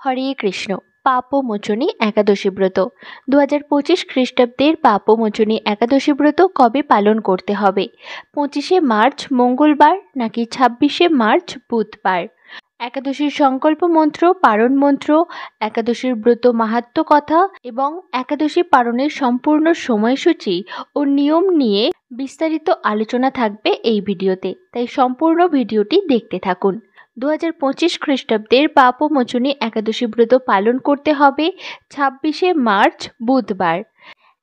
হরে কৃষ্ণ। পাপমোচনী একাদশী ব্রত 2025 খ্রিস্টাব্দের পাপমোচনী একাদশী ব্রত কবে পালন করতে হবে? 25শে মার্চ মঙ্গলবার নাকি 26শে মার্চ বুধবার? একাদশীর সংকল্প মন্ত্র, পারণ মন্ত্র, একাদশীর ব্রত মাহাত্ম্য কথা এবং একাদশী পালনের সম্পূর্ণ সময়সূচি ও নিয়ম নিয়ে বিস্তারিত আলোচনা থাকবে এই ভিডিওতে, তাই সম্পূর্ণ ভিডিওটি দেখতে থাকুন। 2025 খ্রিস্টাব্দের পাপমোচনী একাদশী ব্রত পালন করতে হবে 26শে মার্চ বুধবার।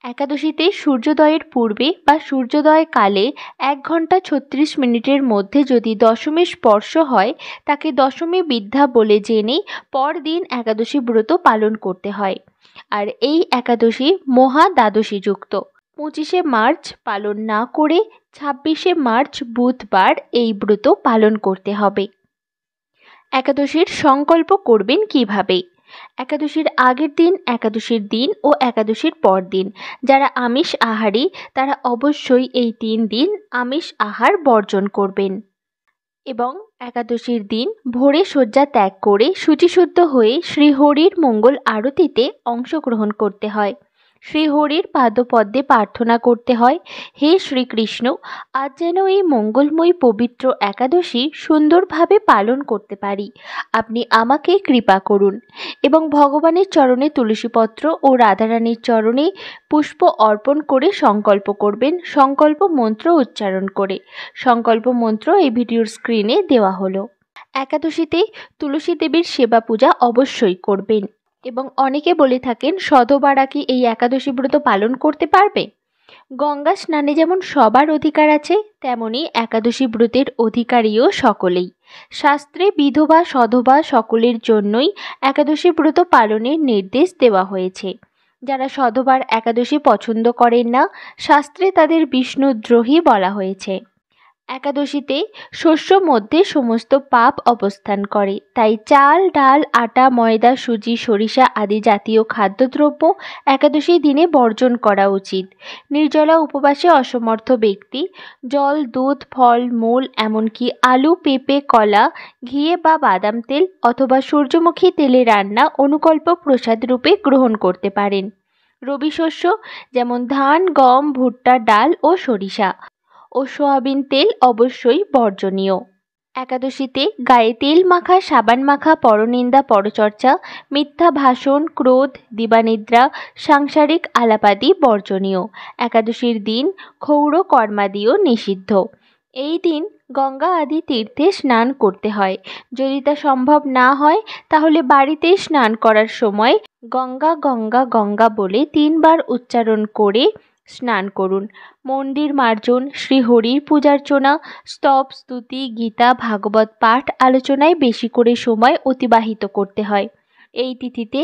একাদশীতে সূর্যোদয়ের পূর্বে বা সূর্যোদয় কালে 1 ঘন্টা 36 মিনিটের মধ্যে যদি দশমী স্পর্শ হয় তাকে দশমী বিদ্যা বলে জেনে পরদিন একাদশী ব্রত পালন করতে হয়। আর এই একাদশী মহা দ্বাদশী যুক্ত। 25শে মার্চ পালন না করে 26শে মার্চ বুধবার এই ব্রত পালন করতে হবে। একাদশীর সংকল্প করবেন কিভাবে? একাদশীর আগের দিন, একাদশীর দিন ও একাদশীর পর দিন যারা আমিষ আহারী তারা অবশ্যই এই 3 দিন আমিষ আহার বর্জন করবেন এবং একাদশীর দিন ভোরে শয্যা ত্যাগ করে শুচিশুদ্ধ হয়ে শ্রীহরির মঙ্গল আরতিতে অংশগ্রহণ করতে হয়। শ্রীহরির পাদপদ্মে প্রার্থনা করতে হয়, হে শ্রীকৃষ্ণ, আজ যেন এই মঙ্গলময়ী পবিত্র একাদশী সুন্দরভাবে পালন করতে পারি, আপনি আমাকে কৃপা করুন। এবং ভগবানের চরণে তুলসীপত্র ও রাধারানীর চরণে পুষ্প অর্পণ করে সংকল্প করবেন, সংকল্প মন্ত্র উচ্চারণ করে। সংকল্প মন্ত্র এই ভিডিওর স্ক্রিনে দেওয়া হলো। একাদশীতে তুলসী দেবীর সেবা পূজা অবশ্যই করবেন এবং অনেকে বলে থাকেন সধবারা কি এই একাদশী ব্রত পালন করতে পারবে? গঙ্গা স্নানে যেমন সবার অধিকার আছে, তেমনি একাদশী ব্রতের অধিকারীও সকলেই। শাস্ত্রে বিধবা সধবা সকলের জন্যই একাদশী ব্রত পালনের নির্দেশ দেওয়া হয়েছে। যারা সধবার একাদশী পছন্দ করেন না, শাস্ত্রে তাদের বিষ্ণুদ্রোহী বলা হয়েছে। একাদশীতে শস্য মধ্যে সমস্ত পাপ অবস্থান করে, তাই চাল, ডাল, আটা, ময়দা, সুজি, সরিষা আদি জাতীয় খাদ্যদ্রব্য একাদশী দিনে বর্জন করা উচিত। নির্জলা উপবাসে অসমর্থ ব্যক্তি জল, দুধ, ফল, মূল এমনকি আলু, পেঁপে, কলা, ঘিয়ে বা বাদাম তেল অথবা সূর্যমুখী তেলে রান্না অনুকল্প প্রসাদ রূপে গ্রহণ করতে পারেন। রবি শস্য যেমন ধান, গম, ভুট্টা, ডাল ও সরিষা ও সয়াবিন তেল অবশ্যই বর্জনীয়। একাদশীতে গায়ে তেল মাখা, সাবান মাখা, পরনিন্দা, পরচর্চা, মিথ্যা ভাষণ, ক্রোধ, দিবানিদ্রা, সাংসারিক আলাপাদি বর্জনীয়। একাদশীর দিন ক্ষৌর কর্মাদিও নিষিদ্ধ। এই দিন গঙ্গা আদি তীর্থে স্নান করতে হয়। যদি তা সম্ভব না হয় তাহলে বাড়িতে স্নান করার সময় গঙ্গা গঙ্গা গঙ্গা বলে 3 বার উচ্চারণ করে স্নান করুন। মন্দির মার্জন, শ্রীহরির পূজার্চনা, স্তব, স্তুতি, গীতা, ভাগবত পাঠ আলোচনায় বেশি করে সময় অতিবাহিত করতে হয়। এই তিথিতে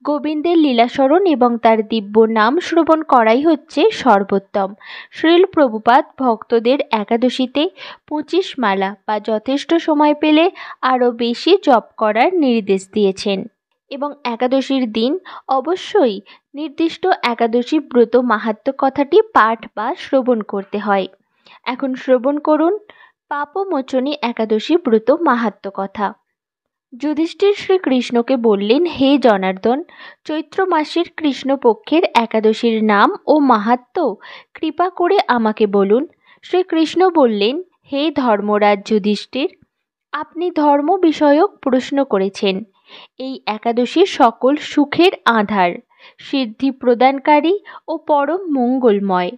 গোবিন্দের লীলাস্মরণ এবং তার দিব্য নাম শ্রবণ করাই হচ্ছে সর্বোত্তম। শ্রীল প্রভুপাদ ভক্তদের একাদশীতে 25 মালা বা যথেষ্ট সময় পেলে আরও বেশি জপ করার নির্দেশ দিয়েছেন এবং একাদশীর দিন অবশ্যই নির্দিষ্ট একাদশী ব্রত মাহাত্ম্য কথাটি পাঠ বা শ্রবণ করতে হয়। এখন শ্রবণ করুন পাপমোচনী একাদশী ব্রত মাহাত্ম্য কথা। যুধিষ্ঠির শ্রীকৃষ্ণকে বললেন, হে জনার্দন, চৈত্র মাসের কৃষ্ণপক্ষের একাদশীর নাম ও মাহাত্ম্য কৃপা করে আমাকে বলুন। শ্রীকৃষ্ণ বললেন, হে ধর্মরাজ যুধিষ্ঠির, আপনি ধর্ম বিষয়ক প্রশ্ন করেছেন। এই একাদশী সকল সুখের আধার, সিদ্ধি প্রদানকারী ও পরম মঙ্গলময়,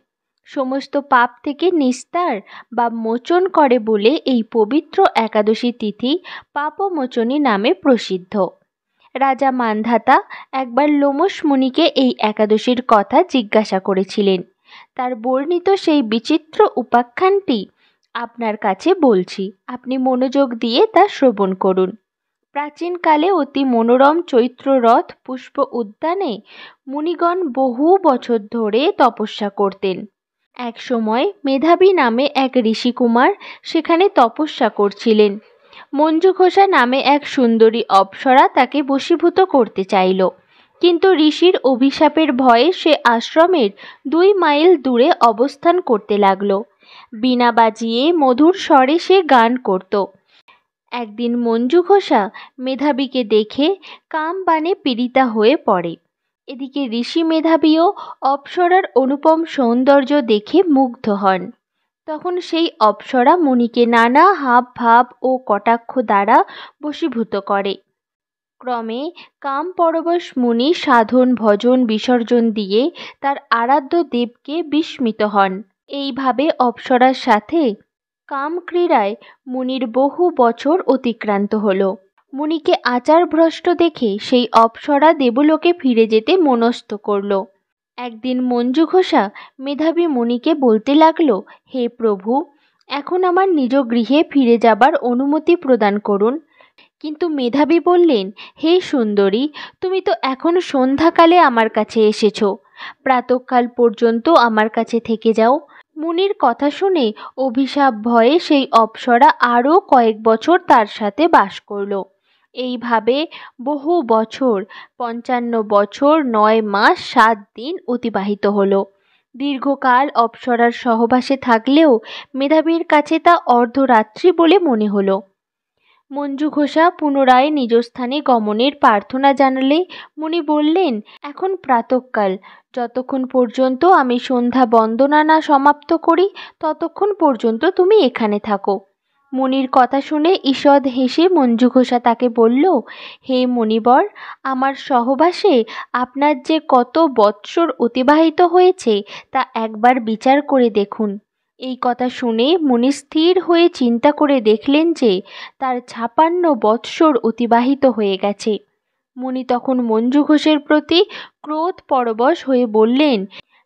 সমস্ত পাপ থেকে নিস্তার বা মোচন করে বলে এই পবিত্র একাদশী তিথি পাপমোচনী নামে প্রসিদ্ধ। রাজা মান্ধাতা একবার লোমশ মুনিকে এই একাদশীর কথা জিজ্ঞাসা করেছিলেন। তার বর্ণিত সেই বিচিত্র উপাখ্যানটি আপনার কাছে বলছি, আপনি মনোযোগ দিয়ে তা শ্রবণ করুন। প্রাচীনকালে অতি মনোরম চৈত্র রথ পুষ্প উদ্যানে মুনিগণ বহু বছর ধরে তপস্যা করতেন। এক সময় মেধাবী নামে এক ঋষিকুমার সেখানে তপস্যা করছিলেন। মঞ্জুঘোষা নামে এক সুন্দরী অপ্সরা তাকে বশীভূত করতে চাইল, কিন্তু ঋষির অভিশাপের ভয়ে সে আশ্রমের 2 মাইল দূরে অবস্থান করতে লাগলো। বীণা বাজিয়ে মধুর স্বরে সে গান করত। একদিন মঞ্জু ঘোষা মেধাবীকে দেখে কাম বাণে পীড়িতা হয়ে পড়ে। এদিকে ঋষি মেধাবীও অপ্সরার অনুপম সৌন্দর্য দেখে মুগ্ধ হন। তখন সেই অপ্সরা মুনিকে নানা হাব ভাব ও কটাক্ষ দ্বারা বশীভূত করে। ক্রমে কাম পরবশ মুনি সাধন ভজন বিসর্জন দিয়ে তার আরাধ্য দেবকে বিস্মিত হন। এইভাবে অপ্সরার সাথে কাম ক্রীড়ায় মুনির বহু বছর অতিক্রান্ত হল। মুনিকে আচার ভ্রষ্ট দেখে সেই অপ্সরা দেবলোকে ফিরে যেতে মনস্থ করল। একদিন মঞ্জু ঘোষা মেধাবী মুনিকে বলতে লাগলো, হে প্রভু, এখন আমার নিজ গৃহে ফিরে যাবার অনুমতি প্রদান করুন। কিন্তু মেধাবী বললেন, হে সুন্দরী, তুমি তো এখন সন্ধ্যাকালে আমার কাছে এসেছ, প্রাতঃকাল পর্যন্ত আমার কাছে থেকে যাও। মুনির কথা শুনে অভিশাপ ভয়ে সেই অপ্সরা আরও কয়েক বছর তার সাথে বাস করল। এইভাবে বহু বছর, 55 বছর 9 মাস 7 দিন অতিবাহিত হলো। দীর্ঘকাল অপ্সরার সহবাসে থাকলেও মেধাবীর কাছে তা অর্ধরাত্রি বলে মনে হলো। মঞ্জু ঘোষা পুনরায় নিজ স্থানে গমনের প্রার্থনা জানালে মুনি বললেন, এখন প্রাতঃকাল, যতক্ষণ পর্যন্ত আমি সন্ধ্যা বন্দনা না সমাপ্ত করি ততক্ষণ পর্যন্ত তুমি এখানে থাকো। মুনির কথা শুনে ঈষৎ হেসে মঞ্জু ঘোষা তাকে বলল, হে মুনিবর, আমার সহবাসে আপনার যে কত বৎসর অতিবাহিত হয়েছে তা একবার বিচার করে দেখুন। এই কথা শুনে মুনি স্থির হয়ে চিন্তা করে দেখলেন যে তার 56 বৎসর অতিবাহিত হয়ে গেছে। মুনি তখন মঞ্জু ঘোষের প্রতি ক্রোধ পরবশ হয়ে বললেন,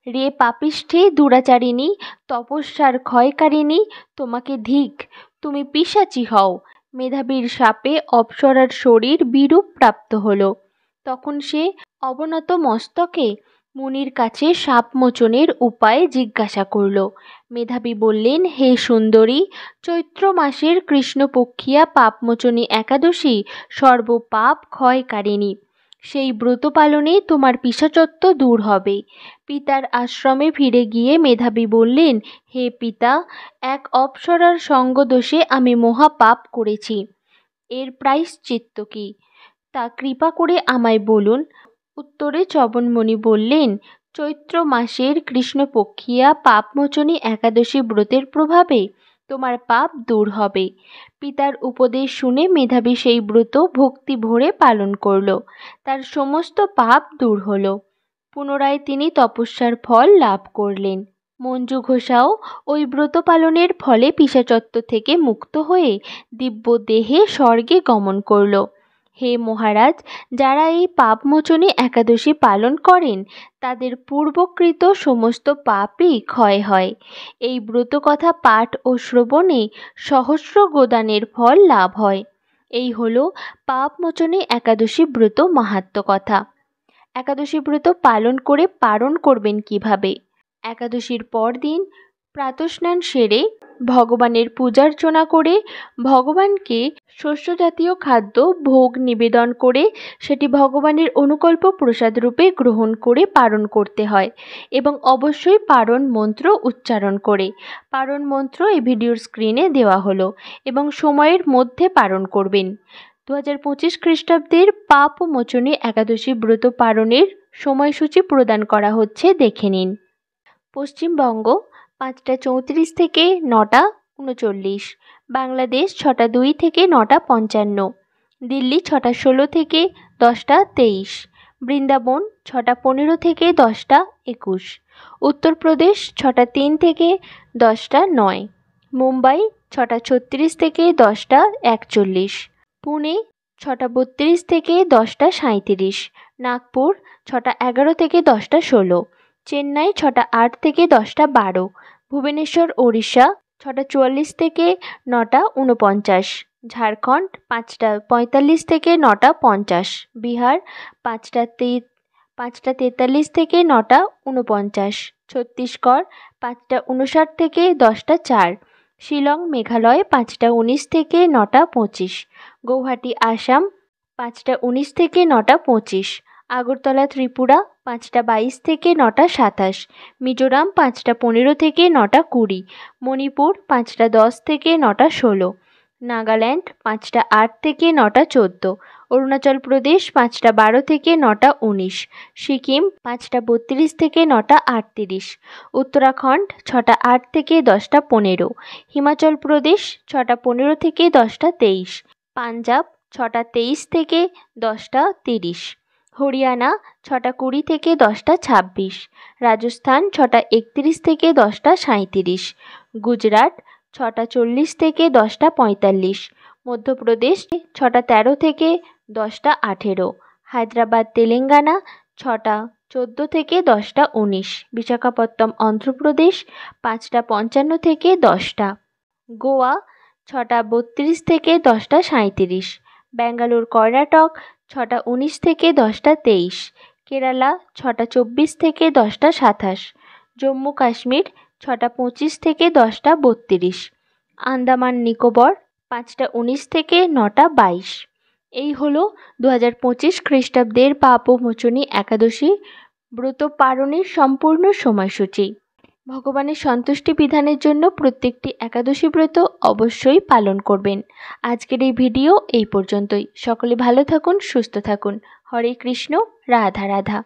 রে পাপিষ্ঠে দুরাচারিণী, তপস্যার ক্ষয়কারিণী, তোমাকে ধিক, তুমি পিশাচী হও। মেধাবীর শাপে অপ্সরার শরীর বিরূপ প্রাপ্ত হল। তখন সে অবনত মস্তকে মুনির কাছে শাপমোচনের উপায় জিজ্ঞাসা করল। মেধাবী বললেন, হে সুন্দরী, চৈত্র মাসের কৃষ্ণপক্ষিয়া পাপমোচনী একাদশী সর্বপাপ ক্ষয়কারিণী। সেই ব্রত পালনে তোমার পিশাচত্ব দূর হবে। পিতার আশ্রমে ফিরে গিয়ে মেধাবী বললেন, হে পিতা, এক অপ্সরার সঙ্গদোষে আমি মহা পাপ করেছি। এর প্রায়শ্চিত্ত কি, তা কৃপা করে আমায় বলুন। উত্তরে চবনমণি বললেন, চৈত্র মাসের কৃষ্ণপক্ষিয়া পাপমোচনী একাদশী ব্রতের প্রভাবে তোমার পাপ দূর হবে। পিতার উপদেশ শুনে মেধাবী সেই ব্রত ভক্তি ভরে পালন করল। তার সমস্ত পাপ দূর হল। পুনরায় তিনি তপস্যার ফল লাভ করলেন। মঞ্জু ঘোষাও ওই ব্রত পালনের ফলে পিশাচত্ব থেকে মুক্ত হয়ে দিব্য দেহে স্বর্গে গমন করল। হে মহারাজ, যারা এই পাপমোচনী একাদশী পালন করেন তাদের পূর্বকৃত সমস্ত পাপই ক্ষয় হয়। এই ব্রতকথা পাঠ ও শ্রবণে সহস্র গোদানের ফল লাভ হয়। এই হলো পাপমোচনী একাদশী ব্রত মাহাত্ম্য কথা। একাদশী ব্রত পালন করে পারণ করবেন কিভাবে? একাদশীর পরদিন প্রাতঃস্নান সেরে ভগবানের পূজার্চনা করে ভগবানকে শস্যজাতীয় খাদ্য ভোগ নিবেদন করে সেটি ভগবানের অনুকল্প প্রসাদ রূপে গ্রহণ করে পারণ করতে হয় এবং অবশ্যই পারণ মন্ত্র উচ্চারণ করে। পারণ মন্ত্র এই ভিডিওর স্ক্রিনে দেওয়া হলো এবং সময়ের মধ্যে পারণ করবেন। 2025 খ্রিস্টাব্দের পাপমোচনী একাদশী ব্রত পালনের সময়সূচি প্রদান করা হচ্ছে, দেখে নিন। পশ্চিমবঙ্গ 5টা 34 থেকে 9টা 39, বাংলাদেশ 6টা 2 থেকে 9টা 55, দিল্লি 6টা 16 থেকে 10টা 23, বৃন্দাবন 6টা 15 থেকে 10টা 21, উত্তরপ্রদেশ 6টা 3 থেকে 10টা 9, মুম্বাই 6টা 36 থেকে 10টা 41, পুনে 6টা 32 থেকে 10টা 37, নাগপুর 6টা 11 থেকে 10টা 16, চেন্নাই 6টা 8 থেকে 10টা 12, ভুবনেশ্বর ওড়িশা 6টা 44 থেকে 9টা 49, ঝাড়খণ্ড 5টা 45 থেকে 9টা 50, বিহার 5টা 43 থেকে 9টা 49, ছত্তিশগড় 5টা 59 থেকে 10টা 4, শিলং মেঘালয় 5টা 19 থেকে 9টা 25, গৌহাটি আসাম 5টা 19 থেকে 9টা 25, আগরতলা ত্রিপুরা 5টা 22 থেকে 9টা 27, মিজোরাম 5টা 15 থেকে 9টা 20, মণিপুর 5টা 10 থেকে 9টা 16, নাগাল্যান্ড 5টা 8 থেকে 9টা 14, অরুণাচল প্রদেশ 5টা 12 থেকে 9টা 19, সিকিম 5টা 32 থেকে 9টা 38, উত্তরাখণ্ড 6টা 8 থেকে 10টা 15, হিমাচল প্রদেশ 6টা 15 থেকে 10টা 23, পাঞ্জাব 6টা 23 থেকে 10টা 30, হরিয়ানা 6টা 20 থেকে 10টা 26, রাজস্থান 6টা 31 থেকে 10টা 37, গুজরাট 6টা 40 থেকে 10টা 45, মধ্যপ্রদেশ 6টা 13 থেকে 10টা 18, হায়দ্রাবাদ তেলেঙ্গানা 6টা 14 থেকে 10টা 19, বিশাখাপত্তনম অন্ধ্রপ্রদেশ 5টা 55 থেকে 10টা, গোয়া 6টা 32 থেকে 10টা 37, ব্যাঙ্গালোর কর্ণাটক 6টা 19 থেকে 10টা 23, কেরালা 6টা 24 থেকে 10টা 27, জম্মু কাশ্মীর 6টা 25 থেকে 10টা 32, আন্দামান নিকোবর 5টা 19 থেকে 9টা 22। এই হলো 2025 খ্রিস্টাব্দের পাপমোচনী একাদশী ব্রত পালনের সম্পূর্ণ সময়সূচি। ভগবানের সন্তুষ্টি বিধানের জন্য প্রত্যেকটি একাদশী ব্রত অবশ্যই পালন করবেন। আজকের এই ভিডিও এই পর্যন্তই। সকলে ভালো থাকুন, সুস্থ থাকুন। হরে কৃষ্ণ, রাধা রাধা।